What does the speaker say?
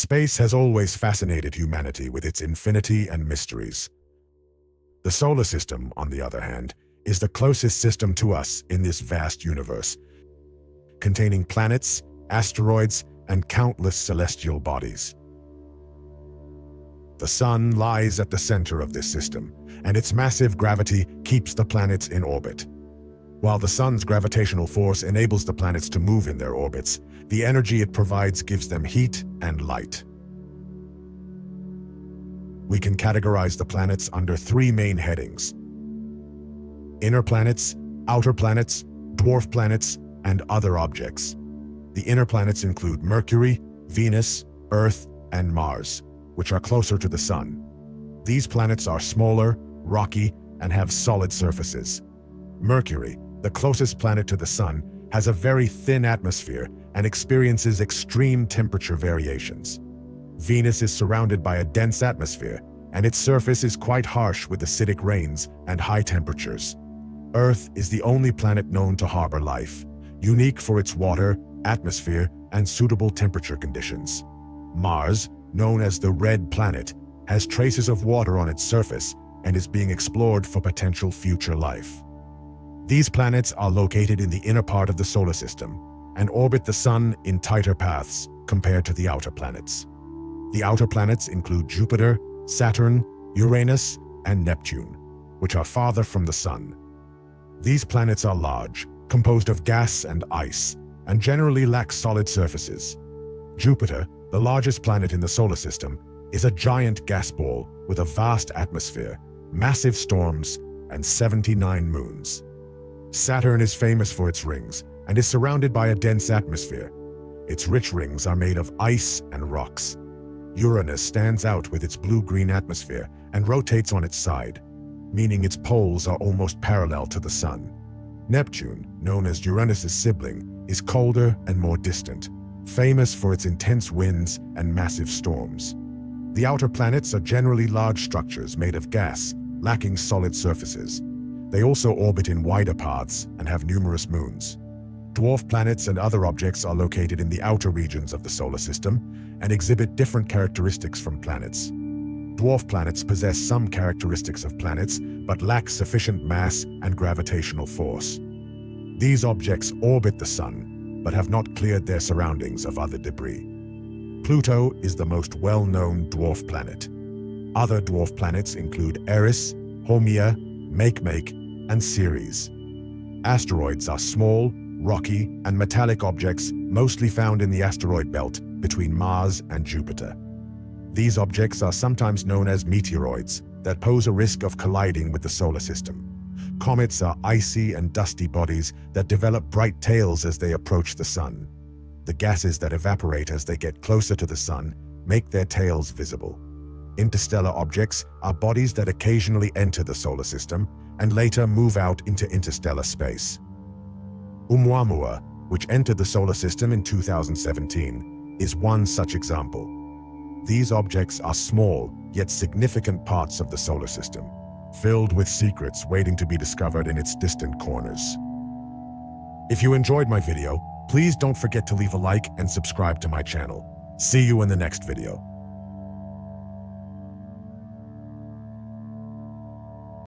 Space has always fascinated humanity with its infinity and mysteries. The solar system, on the other hand, is the closest system to us in this vast universe, containing planets, asteroids, and countless celestial bodies. The Sun lies at the center of this system, and its massive gravity keeps the planets in orbit. While the Sun's gravitational force enables the planets to move in their orbits, the energy it provides gives them heat and light. We can categorize the planets under three main headings: inner planets, outer planets, dwarf planets, and other objects. The inner planets include Mercury, Venus, Earth, and Mars, which are closer to the Sun. These planets are smaller, rocky, and have solid surfaces. Mercury, the closest planet to the Sun, has a very thin atmosphere and experiences extreme temperature variations. Venus is surrounded by a dense atmosphere, and its surface is quite harsh with acidic rains and high temperatures. Earth is the only planet known to harbor life, unique for its water, atmosphere, and suitable temperature conditions. Mars, known as the Red Planet, has traces of water on its surface and is being explored for potential future life. These planets are located in the inner part of the solar system and orbit the Sun in tighter paths compared to the outer planets. The outer planets include Jupiter, Saturn, Uranus, and Neptune, which are farther from the Sun. These planets are large, composed of gas and ice, and generally lack solid surfaces. Jupiter, the largest planet in the solar system, is a giant gas ball with a vast atmosphere, massive storms, and 79 moons. Saturn is famous for its rings and is surrounded by a dense atmosphere. Its rich rings are made of ice and rocks. Uranus stands out with its blue-green atmosphere and rotates on its side, meaning its poles are almost parallel to the Sun. Neptune, known as Uranus's sibling, is colder and more distant, famous for its intense winds and massive storms. The outer planets are generally large structures made of gas, lacking solid surfaces. They also orbit in wider paths and have numerous moons. Dwarf planets and other objects are located in the outer regions of the solar system and exhibit different characteristics from planets. Dwarf planets possess some characteristics of planets but lack sufficient mass and gravitational force. These objects orbit the Sun but have not cleared their surroundings of other debris. Pluto is the most well-known dwarf planet. Other dwarf planets include Eris, Haumea, Makemake, and Ceres. Asteroids are small, rocky, and metallic objects mostly found in the asteroid belt between Mars and Jupiter. These objects are sometimes known as meteoroids that pose a risk of colliding with the solar system. Comets are icy and dusty bodies that develop bright tails as they approach the Sun. The gases that evaporate as they get closer to the Sun make their tails visible. Interstellar objects are bodies that occasionally enter the solar system and later move out into interstellar space. Oumuamua, which entered the solar system in 2017, is one such example. These objects are small, yet significant parts of the solar system, filled with secrets waiting to be discovered in its distant corners. If you enjoyed my video, please don't forget to leave a like and subscribe to my channel. See you in the next video.